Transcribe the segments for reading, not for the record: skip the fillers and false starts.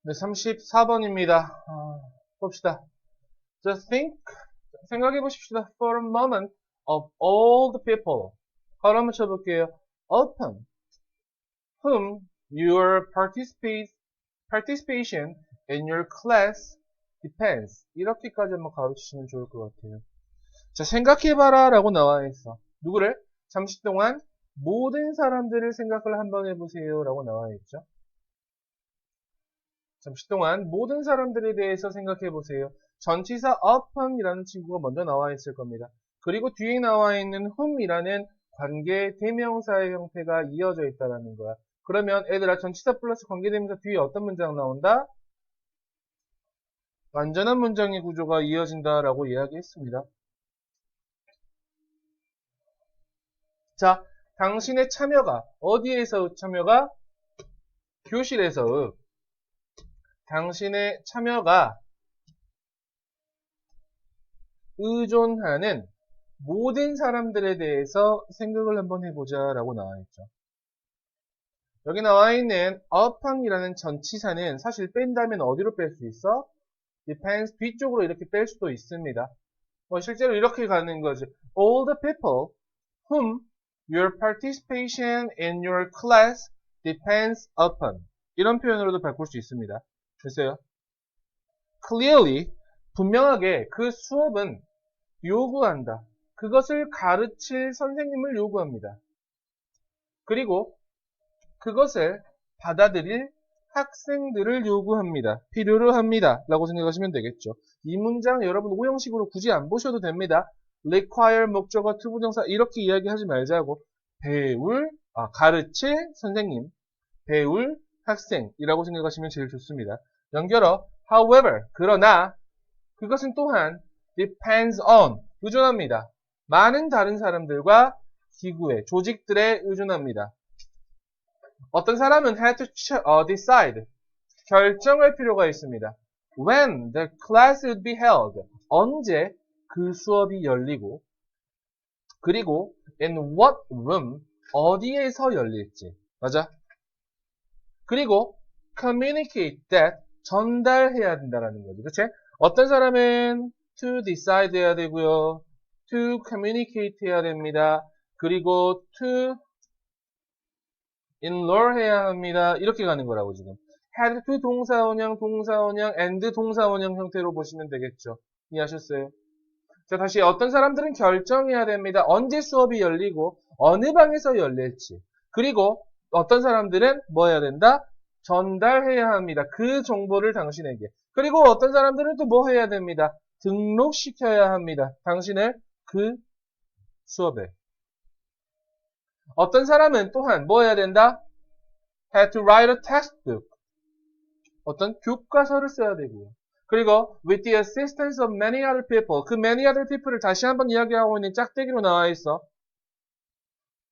네, 34번입니다. 봅시다. Just think, 생각해 보십시다. For a moment of all the people. 바로 한번 쳐볼게요. Upon whom your participation in your class depends. 이렇게까지 한번 가르치시면 좋을 것 같아요. 자, 생각해봐라 라고 나와 있어. 누구를? 잠시 동안 모든 사람들을 생각을 한번 해보세요 라고 나와 있죠. 잠시 동안 모든 사람들에 대해서 생각해 보세요. 전치사 upon이라는 친구가 먼저 나와 있을 겁니다. 그리고 뒤에 나와 있는 whom이라는 관계 대명사의 형태가 이어져 있다는 거야. 그러면 애들아 전치사 플러스 관계대명사 뒤에 어떤 문장 나온다? 완전한 문장의 구조가 이어진다라고 이야기했습니다. 자, 당신의 참여가 어디에서 참여가? 교실에서 당신의 참여가 의존하는 모든 사람들에 대해서 생각을 한번 해보자 라고 나와 있죠. 여기 나와 있는 upon이라는 전치사는 사실 뺀다면 어디로 뺄 수 있어? depends 뒤쪽으로 이렇게 뺄 수도 있습니다. 실제로 이렇게 가는 거지. All the people whom your participation in your class depends upon. 이런 표현으로도 바꿀 수 있습니다. 됐어요? Clearly, 분명하게 그 수업은 요구한다. 그것을 가르칠 선생님을 요구합니다. 그리고 그것을 받아들일 학생들을 요구합니다. 필요로 합니다. 라고 생각하시면 되겠죠. 이 문장 여러분 오형식으로 굳이 안 보셔도 됩니다. require, 목적어, 투부정사 이렇게 이야기하지 말자고 가르칠 선생님, 배울 학생이라고 생각하시면 제일 좋습니다. 연결어 however, 그러나 그것은 또한 depends on, 의존합니다. 많은 다른 사람들과 기구에, 조직들에 의존합니다. 어떤 사람은 had to decide, 결정할 필요가 있습니다. When the class would be held, 언제 그 수업이 열리고, 그리고 in what room, 어디에서 열릴지. 맞아? 그리고 communicate that, 전달해야 된다는 거죠. 그치? 어떤 사람은 to decide 해야 되고요. to communicate 해야 됩니다. 그리고 to enroll 해야 합니다. 이렇게 가는 거라고 지금. had to 동사원형, and 동사원형 형태로 보시면 되겠죠. 이해하셨어요? 자, 다시 어떤 사람들은 결정해야 됩니다. 언제 수업이 열리고 어느 방에서 열릴지. 그리고 어떤 사람들은 뭐 해야 된다? 전달해야 합니다. 그 정보를 당신에게. 그리고 어떤 사람들은 또 뭐 해야 됩니다. 등록시켜야 합니다. 당신을 그 수업에. 어떤 사람은 또한 뭐 해야 된다? had to write a textbook. 어떤 교과서를 써야 되고요. 그리고 with the assistance of many other people. 그 many other people을 다시 한번 이야기하고 있는 짝대기로 나와 있어.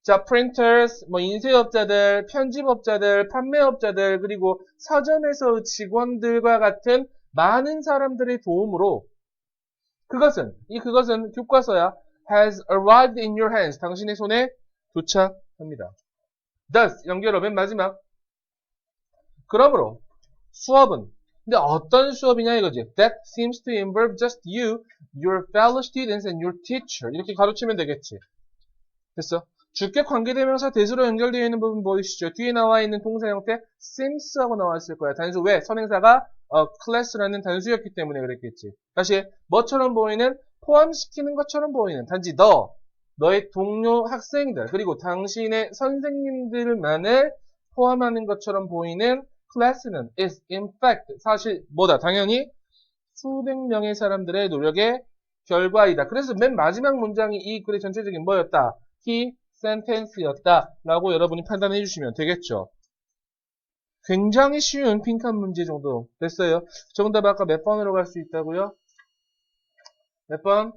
자, printers, 인쇄업자들, 편집업자들, 판매업자들, 그리고 서점에서 직원들과 같은 많은 사람들의 도움으로 그것은 교과서야 has arrived in your hands. 당신의 손에 도착합니다. Thus, 연결어 맨 마지막. 그러므로 수업은 근데 어떤 수업이냐 이거지. That seems to involve just you, your fellow students, and your teacher. 이렇게 가로치면 되겠지. 됐어? 주격 관계대명사 대수로 연결되어 있는 부분 보이시죠? 뒤에 나와 있는 동사 형태 seems하고 나왔을 거야. 단수 왜? 선행사가 class라는 단수였기 때문에 그랬겠지. 다시 뭐처럼 보이는? 포함시키는 것처럼 보이는 단지 너의 동료 학생들 그리고 당신의 선생님들만을 포함하는 것처럼 보이는 class는 is in fact 사실 뭐다? 당연히 수백 명의 사람들의 노력의 결과이다. 그래서 맨 마지막 문장이 이 글의 전체적인 뭐였다? key sentence였다 라고 여러분이 판단해 주시면 되겠죠. 굉장히 쉬운 빈칸 문제 정도 됐어요. 정답 아까 몇 번으로 갈 수 있다고요? 몇 번?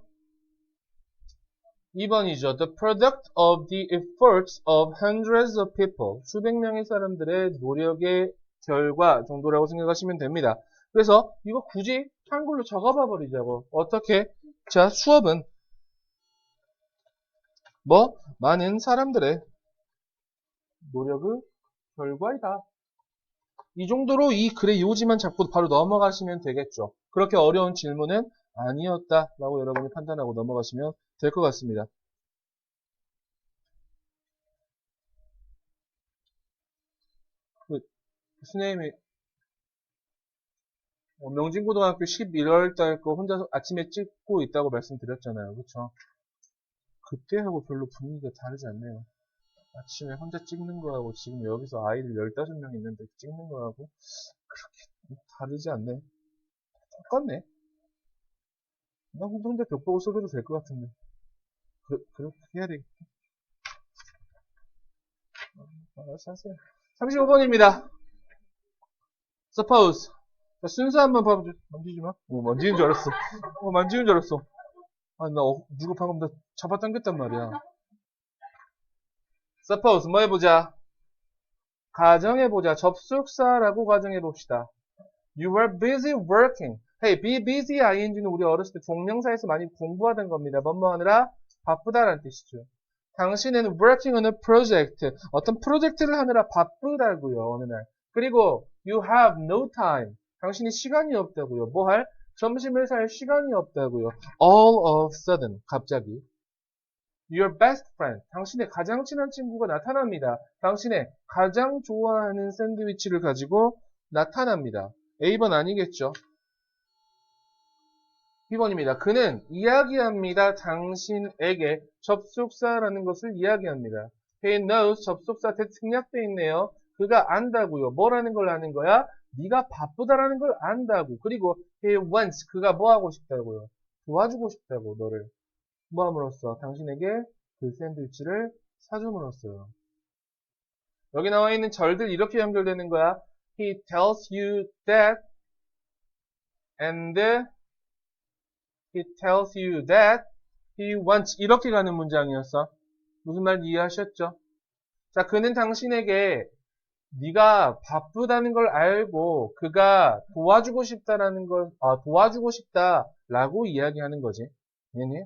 2번이죠. The product of the efforts of hundreds of people. 수백 명의 사람들의 노력의 결과 정도라고 생각하시면 됩니다. 그래서 이거 굳이 한글로 적어봐 버리자고. 어떻게? 자, 수업은 많은 사람들의 노력의 결과이다. 이 정도로 이 글의 요지만 잡고 바로 넘어가시면 되겠죠. 그렇게 어려운 질문은 아니었다라고 여러분이 판단하고 넘어가시면 될 것 같습니다. 교수님이 명진고등학교 11월달 거 혼자 아침에 찍고 있다고 말씀드렸잖아요. 그렇죠? 그때하고 별로 분위기가 다르지 않네요. 아침에 혼자 찍는 거하고 지금 여기서 아이들 15명 있는데 찍는 거하고 그렇게 다르지 않네. 똑같네. 나 혼자 벽 보고 써도 될 것 같은데. 그렇게 해야 되겠다. 알았어 하세요. 35번입니다. Suppose. 자, 순서 한번 봐보죠. 만지지 마. 만지는 줄 알았어. 만지는 줄 알았어. 아니, 누가 방금 나 잡아당겼단 말이야. Suppose, 뭐 해보자? 가정해보자. 접속사라고 가정해봅시다. You were busy working. Hey, be busy ing는 우리 어렸을 때 종명사에서 많이 공부하던 겁니다. 뭐뭐 하느라 바쁘다라는 뜻이죠. 당신은 working on a project. 어떤 프로젝트를 하느라 바쁘다고요. 어느 날. 그리고 you have no time. 당신이 시간이 없다고요. 뭐 할? 점심을 살 시간이 없다고요. All of a sudden. 갑자기. Your best friend. 당신의 가장 친한 친구가 나타납니다. 당신의 가장 좋아하는 샌드위치를 가지고 나타납니다. A번 아니겠죠? B번입니다. 그는 이야기합니다. 당신에게 접속사라는 것을 이야기합니다. He knows 접속사 생략되어 있네요. 그가 안다고요. 뭐라는 걸 아는 거야? 네가 바쁘다라는 걸 안다고. 그리고 he wants 그가 뭐 하고 싶다고요? 도와주고 싶다고 너를. 뭐 함으로써? 당신에게 그 샌드위치를 사줌으로써요. 여기 나와 있는 절들 이렇게 연결되는 거야. He tells you that and he tells you that he wants 이렇게 가는 문장이었어. 무슨 말인지 이해하셨죠? 자, 그는 당신에게 네가 바쁘다는 걸 알고 그가 도와주고 싶다라는 걸 도와주고 싶다라고 이야기하는 거지. 얘니?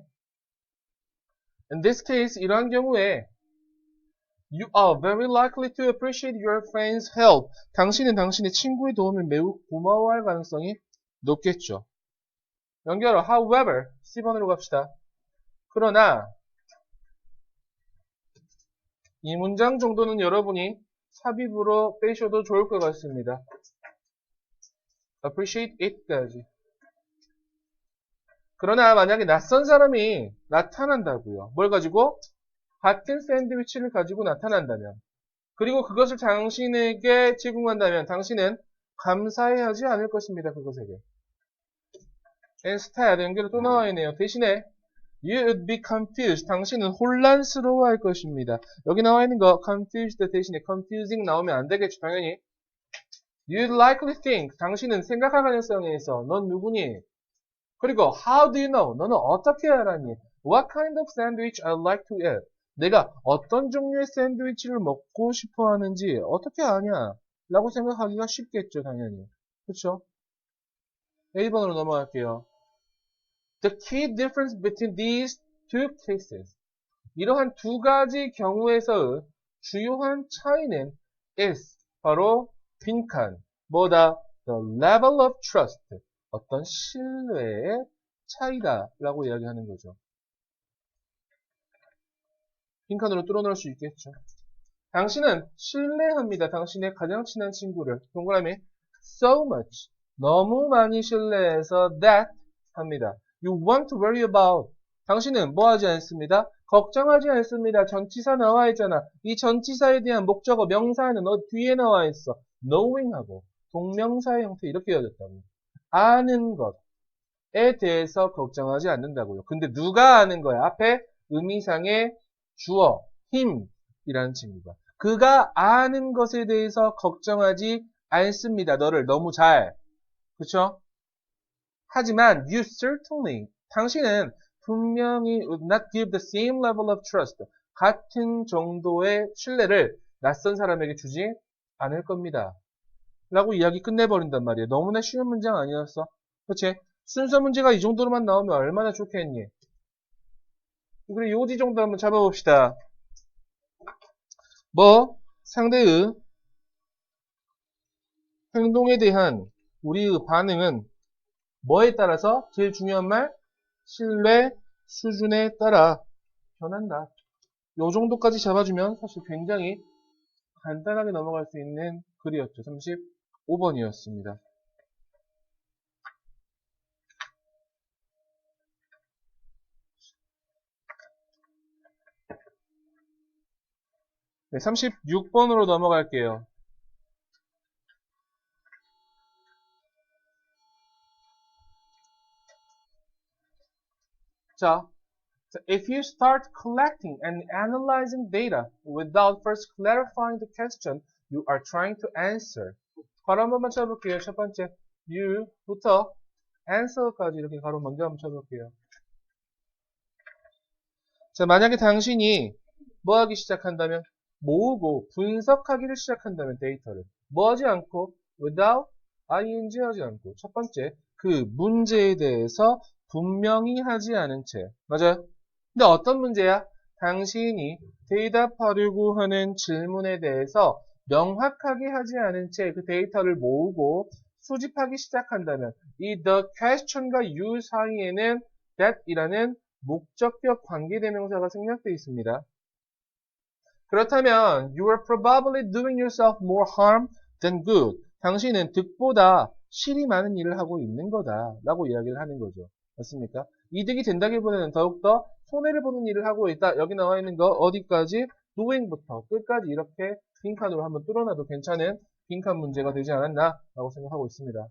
In this case, 이러한 경우에 You are very likely to appreciate your friend's help. 당신은 당신의 친구의 도움을 매우 고마워할 가능성이 높겠죠. 연결어, however, C번으로 갑시다. 그러나 이 문장 정도는 여러분이 삽입으로 빼셔도 좋을 것 같습니다. appreciate it까지. 그러나 만약에 낯선 사람이 나타난다고요. 뭘 가지고? 같은 샌드위치를 가지고 나타난다면 그리고 그것을 당신에게 제공한다면 당신은 감사해하지 않을 것입니다. 그것에게. Instead, 연결이 또 나와 있네요. 대신에 You would be confused. 당신은 혼란스러워할 것입니다. 여기 나와 있는 거 confused 대신에 confusing 나오면 안 되겠죠. 당연히. You'd likely think. 당신은 생각할 가능성에 있어. 넌 누구니? 그리고 How do you know? 너는 어떻게 알았니? What kind of sandwich I like to eat? 내가 어떤 종류의 샌드위치를 먹고 싶어 하는지 어떻게 아냐? 라고 생각하기가 쉽겠죠, 당연히. 그쵸? A번으로 넘어갈게요. The key difference between these two cases. 이러한 두 가지 경우에서의 주요한 차이는 is 바로 빈칸. 뭐다? The level of trust. 어떤 신뢰의 차이다 라고 이야기하는 거죠. 빈칸으로 뚫어놓을 수 있겠죠. 당신은 신뢰합니다. 당신의 가장 친한 친구를. 동그라미 so much. 너무 많이 신뢰해서 that 합니다. You want to worry about. 당신은 뭐 하지 않습니다? 걱정하지 않습니다. 전치사 나와 있잖아. 이 전치사에 대한 목적어 명사는 뒤에 나와 있어. knowing하고 동명사의 형태 이렇게 이어졌다고요. 아는 것에 대해서 걱정하지 않는다고요. 근데 누가 아는 거야? 앞에 의미상의 주어, him이라는 친구가. 그가 아는 것에 대해서 걱정하지 않습니다. 너를 너무 잘. 그쵸? 하지만 you certainly 당신은 분명히 would not give the same level of trust 같은 정도의 신뢰를 낯선 사람에게 주지 않을 겁니다. 라고 이야기 끝내버린단 말이에요. 너무나 쉬운 문장 아니었어? 그치? 순서 문제가 이 정도로만 나오면 얼마나 좋겠니? 그리고 요지 정도 한번 잡아봅시다. 뭐? 상대의 행동에 대한 우리의 반응은 뭐에 따라서? 제일 중요한 말, 신뢰 수준에 따라 변한다. 요 정도까지 잡아주면 사실 굉장히 간단하게 넘어갈 수 있는 글이었죠. 35번이었습니다. 네, 36번으로 넘어갈게요. 자, if you start collecting and analyzing data without first clarifying the question you are trying to answer. 가로 한 번만 쳐볼게요. 첫 번째, you부터 answer까지 이렇게 가로 먼저 한번 쳐볼게요. 자, 만약에 당신이 뭐 하기 시작한다면? 모으고 분석하기를 시작한다면 데이터를. 뭐 하지 않고, without ing 하지 않고. 첫 번째, 그 문제에 대해서 분명히 하지 않은 채. 맞아요? 근데 어떤 문제야? 당신이 대답하려고 하는 질문에 대해서 명확하게 하지 않은 채 그 데이터를 모으고 수집하기 시작한다면 이 the question과 you 사이에는 that이라는 목적격 관계대명사가 생략되어 있습니다. 그렇다면 you are probably doing yourself more harm than good. 당신은 득보다 실이 많은 일을 하고 있는 거다 라고 이야기를 하는 거죠. 맞습니까? 이득이 된다기보다는 더욱더 손해를 보는 일을 하고 있다. 여기 나와 있는 거 어디까지? doing부터 끝까지 이렇게 빈칸으로 한번 뚫어놔도 괜찮은 빈칸 문제가 되지 않았나 라고 생각하고 있습니다.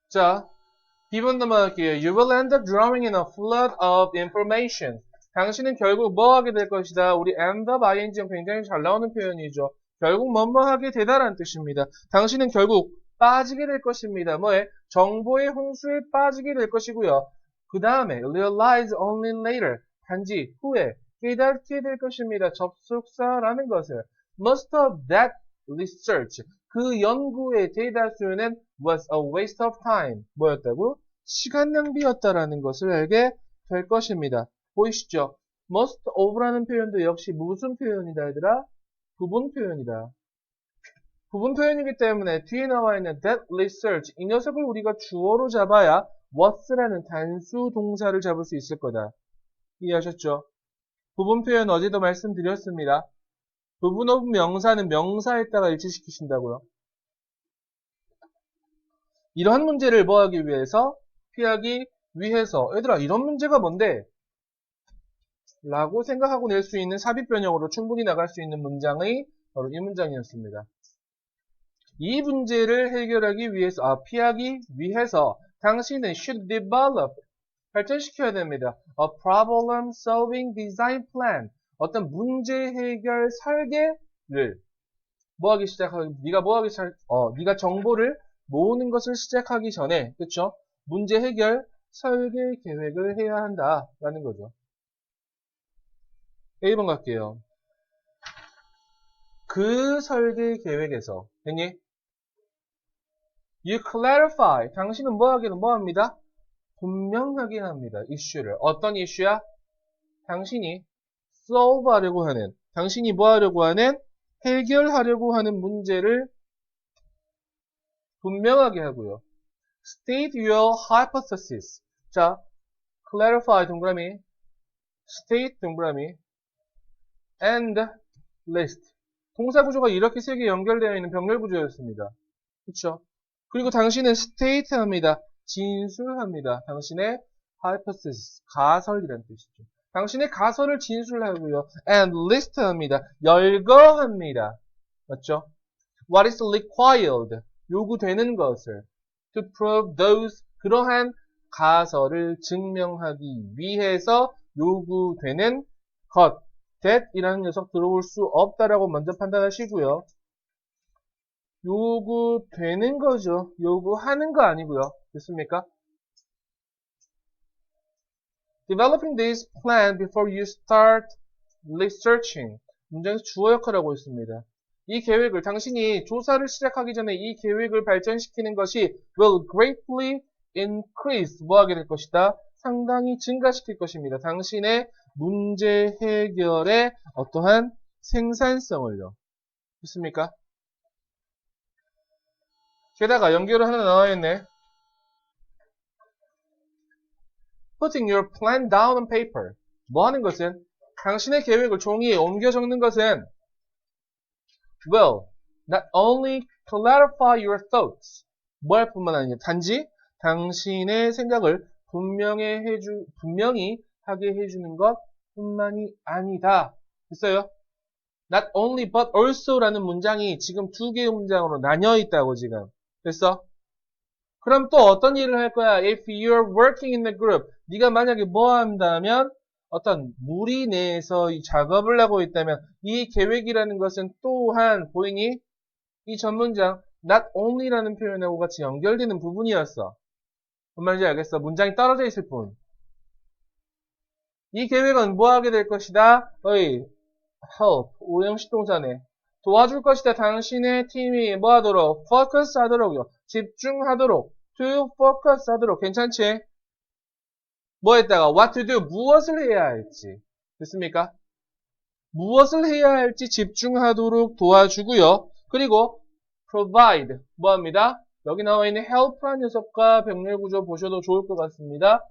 자, B번 넘어갈게요. You will end up drowning in a flood of information. 당신은 결국 뭐 하게 될 것이다. 우리 end up ing은 굉장히 잘 나오는 표현이죠. 결국 뭐뭐 하게 되다라는 뜻입니다. 당신은 결국 빠지게 될 것입니다. 뭐에? 정보의 홍수에 빠지게 될 것이고요. 그 다음에 realize only later. 단지 후에 깨닫게 될 것입니다. 접속사라는 것을. Most of that research. 그 연구의 대다수는 was a waste of time. 뭐였다고? 시간 낭비였다라는 것을 알게 될 것입니다. 보이시죠? most of라는 표현도 역시 무슨 표현이다, 얘들아? 부분 표현이다. 부분 표현이기 때문에 뒤에 나와 있는 that research, 이 녀석을 우리가 주어로 잡아야 was라는 단수 동사를 잡을 수 있을 거다. 이해하셨죠? 부분 표현 어제도 말씀드렸습니다. 부분 of 명사는 명사에다가 일치시키신다고요. 이러한 문제를 뭐 하기 위해서? 피하기 위해서. 얘들아, 이런 문제가 뭔데? 라고 생각하고 낼 수 있는 삽입 변형으로 충분히 나갈 수 있는 문장의 바로 이 문장이었습니다. 이 문제를 해결하기 위해서, 피하기 위해서 당신은 should develop, 발전시켜야 됩니다. A problem solving design plan, 어떤 문제 해결 설계를 네가 정보를 모으는 것을 시작하기 전에, 그쵸? 문제 해결 설계 계획을 해야 한다라는 거죠. A번 갈게요. 그 설계 계획에서, 됐니? You clarify. 당신은 뭐 합니다? 분명하게 합니다. 이슈를. 어떤 이슈야? 당신이 solve 하려고 하는, 당신이 뭐 하려고 하는? 해결하려고 하는 문제를 분명하게 하고요. State your hypothesis. 자, clarify 동그라미, state 동그라미, and list. 동사 구조가 이렇게 세 개 연결되어 있는 병렬 구조였습니다. 그쵸? 그리고 당신은 state 합니다. 진술합니다. 당신의 hypothesis, 가설이라는 뜻이죠. 당신의 가설을 진술하고요. and list 합니다. 열거합니다. 맞죠? What is required? 요구되는 것을 to prove those, 그러한 가설을 증명하기 위해서 요구되는 것. that이라는 녀석 들어올 수 없다라고 먼저 판단하시고요. 요구되는 거죠. 요구하는 거 아니고요. 됐습니까? Developing this plan before you start researching. 문장에서 주어 역할을 하고 있습니다. 이 계획을, 당신이 조사를 시작하기 전에 이 계획을 발전시키는 것이 will greatly increase, 뭐 하게 될 것이다? 상당히 증가시킬 것입니다. 당신의 문제 해결의 어떠한 생산성을요. 좋습니까? 게다가 연결을 하나 나와 있네. Putting your plan down on paper. 뭐 하는 것은? 당신의 계획을 종이에 옮겨 적는 것은 will not only clarify your thoughts. 뭐 할 뿐만 아니라 단지 당신의 생각을 분명히 하게 해주는 것 뿐만이 아니다. 됐어요? Not only but also 라는 문장이 지금 두 개의 문장으로 나뉘어 있다고 지금. 됐어? 그럼 또 어떤 일을 할 거야? If you're working in the group. 네가 만약에 뭐 한다면 어떤 무리 내에서 이 작업을 하고 있다면 이 계획이라는 것은 또한 보이니? 이 전문장 not only라는 표현하고 같이 연결되는 부분이었어. 뭔 말인지 알겠어? 문장이 떨어져 있을 뿐. 이 계획은 뭐 하게 될 것이다? help, 오형식 동사네. 도와줄 것이다. 당신의 팀이 뭐 하도록? focus 하도록요. 집중하도록. to focus 하도록. 괜찮지? 뭐 했다가 what to do, 무엇을 해야 할지. 됐습니까? 무엇을 해야 할지 집중하도록 도와주고요. 그리고 provide, 뭐 합니다? 여기 나와 있는 help라는 녀석과 병렬 구조 보셔도 좋을 것 같습니다.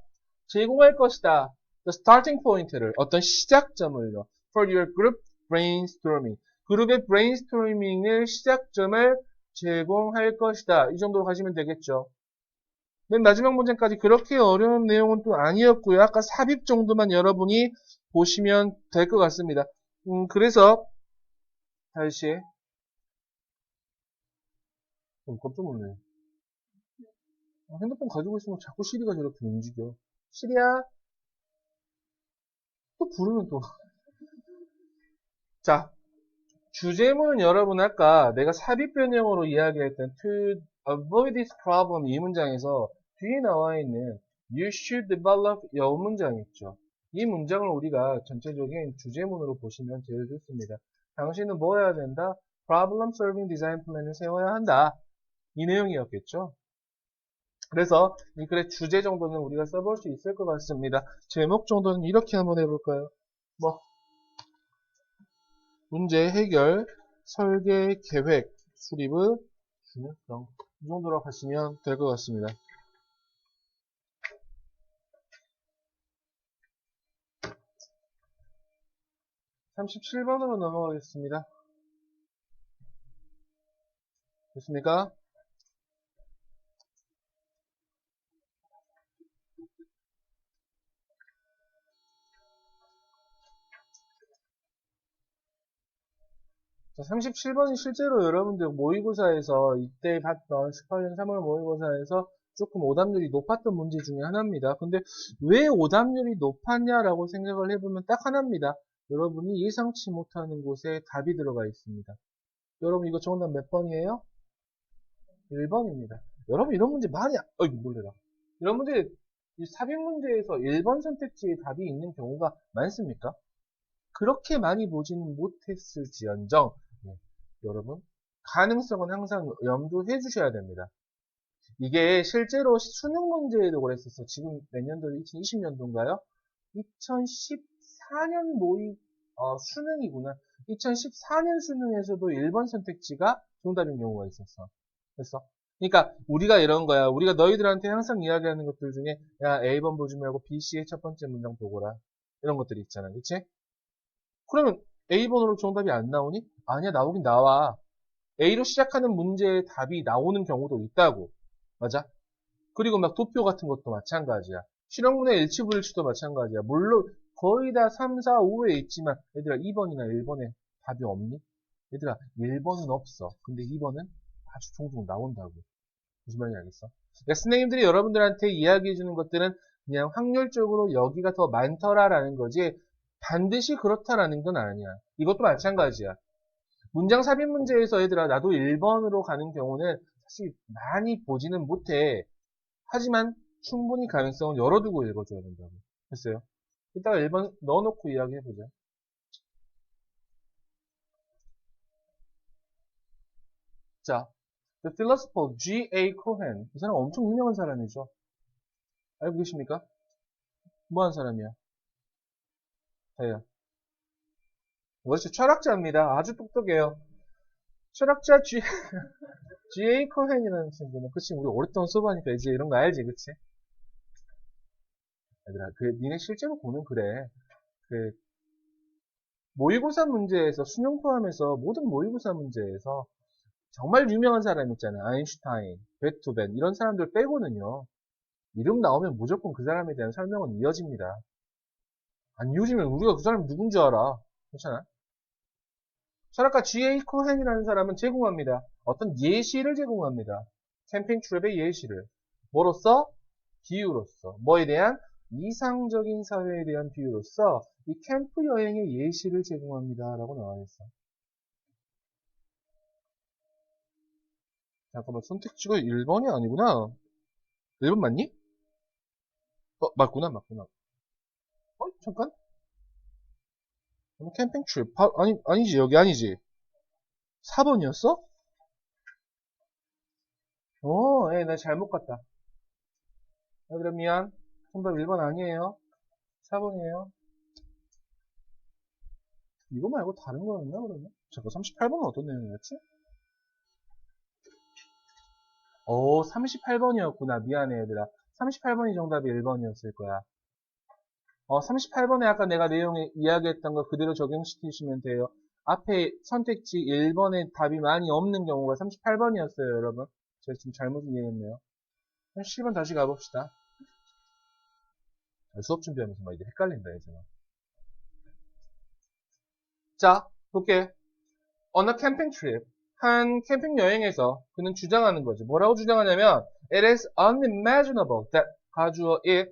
제공할 것이다. The starting point를, 어떤 시작점을요. For your group brainstorming. 그룹의 brainstorming을 시작점을 제공할 것이다. 이 정도로 가시면 되겠죠. 맨 마지막 문장까지 그렇게 어려운 내용은 또 아니었고요. 아까 삽입 정도만 여러분이 보시면 될 것 같습니다. 그래서 다시 깜짝 놀래. 핸드폰 가지고 있으면 자꾸 시리가 저렇게 움직여. 시리야, 또 부르면 또. 자, 주제문은 여러분 아까 내가 삽입 변형으로 이야기했던 to avoid this problem 이 문장에서 뒤에 나와 있는 you should develop 이 문장 있죠. 이 문장을 우리가 전체적인 주제문으로 보시면 제일 좋습니다. 당신은 뭐 해야 된다? problem solving design plan을 세워야 한다. 이 내용이었겠죠. 그래서 이 글의 주제 정도는 우리가 써볼 수 있을 것 같습니다. 제목 정도는 이렇게 한번 해볼까요? 문제 해결, 설계, 계획, 수립의 중요성. 이 정도로 가시면 될 것 같습니다. (37번으로) 넘어가겠습니다. 됐습니까? 자, 37번이 실제로 여러분들 모의고사에서 이때 봤던 18년 3월 모의고사에서 조금 오답률이 높았던 문제 중에 하나입니다. 근데 왜 오답률이 높았냐라고 생각을 해보면 딱 하나입니다. 여러분이 예상치 못하는 곳에 답이 들어가 있습니다. 여러분 이거 정답 몇 번이에요? 1번입니다. 여러분 이런 문제 많이 놀래라. 이런 문제 삽입 문제에서 1번 선택지에 답이 있는 경우가 많습니까? 그렇게 많이 보지는 못했을지언정 여러분 가능성은 항상 염두해 주셔야 됩니다. 이게 실제로 수능 문제에도 그랬었어. 지금 몇 년도? 2020년도인가요? 2014년 수능이구나. 2014년 수능에서도 1번 선택지가 정답인 경우가 있었어. 됐어? 그러니까 우리가 이런 거야. 우리가 너희들한테 항상 이야기하는 것들 중에 야 A번 보지 말고 B, C의 첫 번째 문장 보거라. 이런 것들이 있잖아. 그치? 그러면 A번으로 정답이 안 나오니? 아니야, 나오긴 나와. A로 시작하는 문제의 답이 나오는 경우도 있다고. 맞아? 그리고 막 도표 같은 것도 마찬가지야. 실용문의 일치불일치도 마찬가지야. 물론 거의 다 3, 4, 5에 있지만 얘들아 2번이나 1번에 답이 없니? 얘들아 1번은 없어. 근데 2번은 아주 종종 나온다고. 무슨 말인지 알겠어? 그러니까 선생님들이 여러분들한테 이야기해주는 것들은 그냥 확률적으로 여기가 더 많더라라는 거지 반드시 그렇다라는 건 아니야. 이것도 마찬가지야. 문장 삽입 문제에서 얘들아 나도 1번으로 가는 경우는 사실 많이 보지는 못해. 하지만 충분히 가능성은 열어두고 읽어줘야 된다고 했어요. 이따가 1번 넣어놓고 이야기해보자. 자, The philosopher G.A. Cohen. 이 사람 엄청 유명한 사람이죠. 알고 계십니까? 뭐한 사람이야? 다야. 그렇지, 철학자입니다. 아주 똑똑해요. 철학자 G.A. 코헨이라는 친구는, 그치, 우리 오랫동안 수업하니까 이제 이런 거 알지, 그치? 얘들아, 니네 실제로 보면 그래. 그, 모의고사 문제에서, 수능 포함해서 모든 모의고사 문제에서 정말 유명한 사람 있잖아요. 아인슈타인, 베토벤, 이런 사람들 빼고는요. 이름 나오면 무조건 그 사람에 대한 설명은 이어집니다. 안 이어지면 우리가 그 사람이 누군지 알아. 괜찮아? 철학가 G.A. 코헨이라는 사람은 제공합니다. 어떤 예시를 제공합니다. 캠핑 트립의 예시를. 뭐로써? 비유로서. 뭐에 대한? 이상적인 사회에 대한 비유로서 이 캠프 여행의 예시를 제공합니다. 라고 나와 있어. 잠깐만, 선택지가 1번이 아니구나. 1번 맞니? 맞구나. 잠깐. 캠핑 트립. 아니지, 여기 아니지. 4번이었어? 나 잘못 갔다. 그럼 미안. 정답 1번 아니에요. 4번이에요. 이거 말고 다른 거였나, 그러면? 잠깐, 38번은 어떤 내용이었지? 38번이었구나. 미안해, 얘들아. 38번이 정답이 1번이었을 거야. 38번에 아까 내가 내용에 이야기했던 거 그대로 적용시키시면 돼요. 앞에 선택지 1번에 답이 많이 없는 경우가 38번이었어요, 여러분. 제가 지금 잘못 이해했네요. 10번 다시 가봅시다. 수업 준비하면서 막 이제 헷갈린다, 이제. 자, 볼게. On a camping trip. 한 캠핑 여행에서 그는 주장하는 거지. 뭐라고 주장하냐면, It is unimaginable that 가주어 it,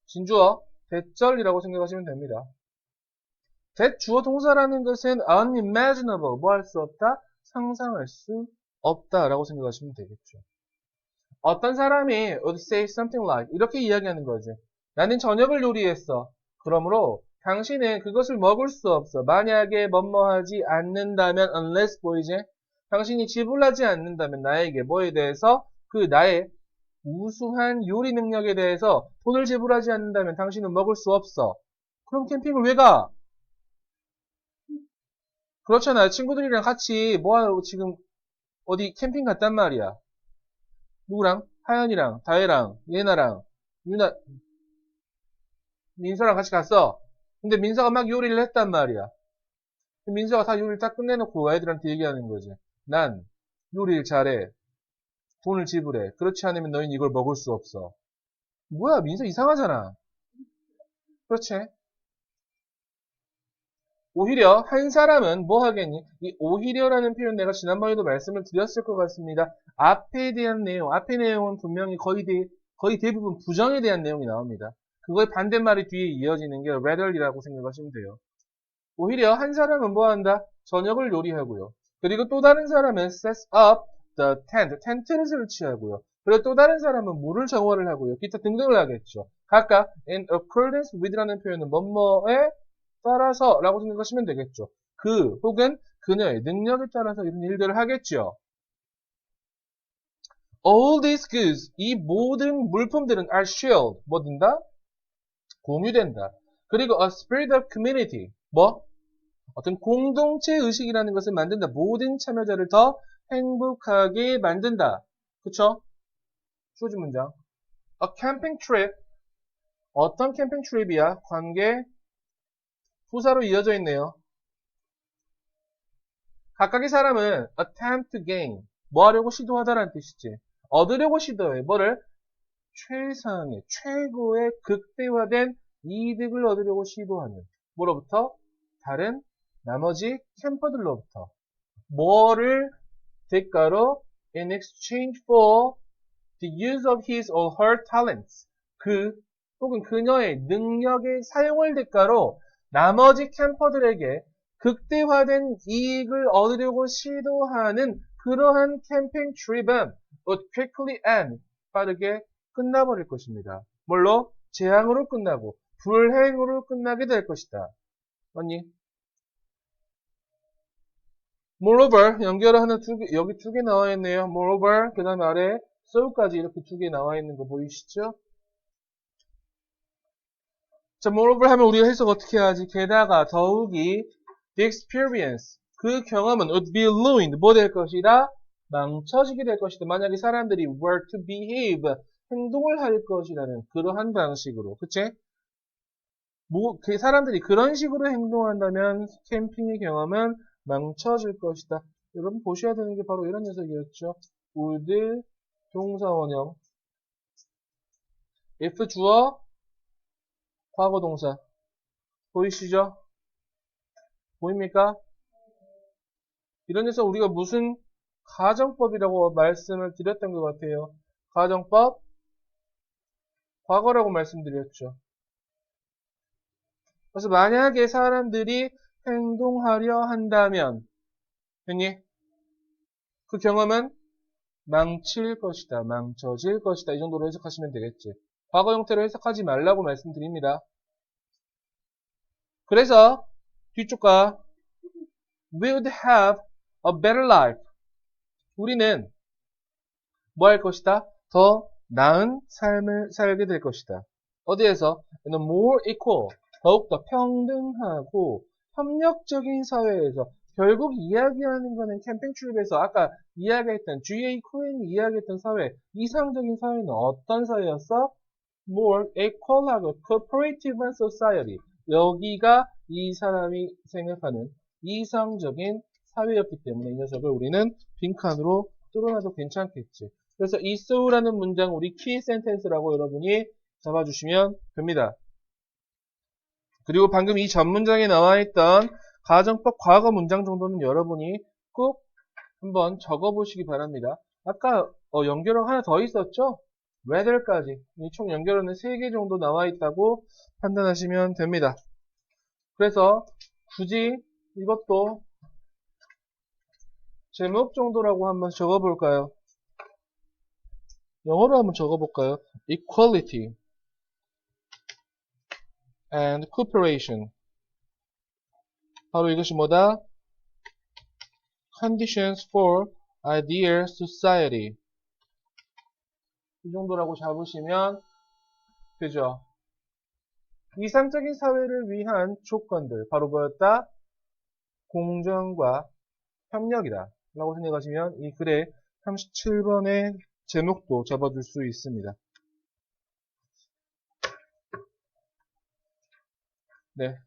진주어 대절이라고 생각하시면 됩니다. that 주어 동사라는 것은 unimaginable, 뭐 할 수 없다? 상상할 수 없다라고 생각하시면 되겠죠. 어떤 사람이 would say something like 이렇게 이야기하는 거지. 나는 저녁을 요리했어. 그러므로 당신은 그것을 먹을 수 없어. 만약에 뭐뭐하지 않는다면 unless 보이지? 당신이 지불하지 않는다면 나에게 뭐에 대해서 그 나의 우수한 요리 능력에 대해서 돈을 지불하지 않는다면 당신은 먹을 수 없어. 그럼 캠핑을 왜 가? 그렇잖아요. 친구들이랑 같이 뭐하러 지금 어디 캠핑 갔단 말이야. 누구랑? 하연이랑, 다혜랑, 예나랑, 유나, 민서랑 같이 갔어. 근데 민서가 막 요리를 했단 말이야. 민서가 다 요리를 딱 끝내놓고 애들한테 얘기하는 거지. 난 요리를 잘해. 돈을 지불해. 그렇지 않으면 너희는 이걸 먹을 수 없어. 뭐야, 민서 이상하잖아. 그렇지? 오히려 한 사람은 뭐 하겠니? 이 오히려라는 표현 내가 지난번에도 말씀을 드렸을 것 같습니다. 앞에 대한 내용, 앞의 내용은 분명히 거의 대부분 부정에 대한 내용이 나옵니다. 그거의 반대말이 뒤에 이어지는 게 rather이라고 생각하시면 돼요. 오히려 한 사람은 뭐 한다? 저녁을 요리하고요. 그리고 또 다른 사람은 sets up the tent, 텐트를 설치하고요. 그리고 또 다른 사람은 물을 정화를 하고요. 기타 등등을 하겠죠. 각각 in accordance with라는 표현은 뭐뭐에 따라서 라고 생각하시면 되겠죠. 그 혹은 그녀의 능력에 따라서 이런 일들을 하겠죠. All these goods, 이 모든 물품들은 are shared, 뭐 된다? 공유된다. 그리고 a spirit of community, 뭐? 어떤 공동체 의식이라는 것을 만든다. 모든 참여자를 더 행복하게 만든다. 그쵸? 주어진 문장. A camping trip, 어떤 캠핑 트립이야? 관계 부사로 이어져 있네요. 각각의 사람은 attempt to gain, 뭐 하려고 시도하다라는 뜻이지. 얻으려고 시도해. 뭐를? 최상의, 최고의 극대화된 이득을 얻으려고 시도하는. 뭐로부터? 다른 나머지 캠퍼들로부터. 뭐를 대가로? In exchange for the use of his or her talents. 혹은 그녀의 능력의 사용을 대가로 나머지 캠퍼들에게 극대화된 이익을 얻으려고 시도하는 그러한 캠핑 트립은 would quickly end, 빠르게 끝나버릴 것입니다. 뭘로? 재앙으로 끝나고 불행으로 끝나게 될 것이다. 맞니? Moreover, 연결하는 여기 두 개 나와 있네요. Moreover, 그 다음에 아래 so까지 이렇게 두 개 나와 있는 거 보이시죠? 자, moreover 하면 우리가 해석 어떻게 하지? 게다가 더욱이 the experience 그 경험은 would be ruined 뭐 될 것이다? 망쳐지게 될 것이다. 만약에 사람들이 were to behave 행동을 할 것이라는 그러한 방식으로 그치? 그 사람들이 그런 식으로 행동한다면 캠핑의 경험은 망쳐질 것이다. 여러분 보셔야 되는 게 바로 이런 녀석이었죠. would 동사원형 if 주어 과거 동사 보이시죠? 보입니까? 이런 녀석 우리가 무슨 가정법이라고 말씀을 드렸던 것 같아요. 가정법 과거라고 말씀드렸죠. 그래서 만약에 사람들이 행동하려 한다면 그 경험은 망칠 것이다. 망쳐질 것이다. 이 정도로 해석하시면 되겠지. 과거 형태로 해석하지 말라고 말씀드립니다. 그래서 뒤쪽가 We would have a better life. 우리는 뭐 할 것이다? 더 나은 삶을 살게 될 것이다. 어디에서? In a more equal, 더욱더 평등하고 협력적인 사회에서 결국 이야기하는 거는 캠핑 출입에서 아까 이야기했던 GA 코엔이 이야기했던 사회, 이상적인 사회는 어떤 사회였어? More equal하고 cooperative society. 여기가 이 사람이 생각하는 이상적인 사회였기 때문에 이 녀석을 우리는 빈칸으로 뚫어놔도 괜찮겠지. 그래서 이 so라는 문장 우리 키 센텐스라고 여러분이 잡아주시면 됩니다. 그리고 방금 이 전문장에 나와있던 가정법 과거 문장 정도는 여러분이 꼭 한번 적어보시기 바랍니다. 아까 연결어 하나 더 있었죠? whether까지 총 연결어는 3개 정도 나와있다고 판단하시면 됩니다. 그래서 굳이 이것도 제목 정도라고 한번 적어볼까요? 영어로 한번 적어볼까요? Equality and Cooperation. 바로 이것이 뭐다? Conditions for Ideal Society. 이 정도라고 잡으시면 되죠. 이상적인 사회를 위한 조건들. 바로 뭐였다? 공정과 협력이다. 라고 생각하시면 이 글의 37번의 제목도 잡아줄 수 있습니다. 네.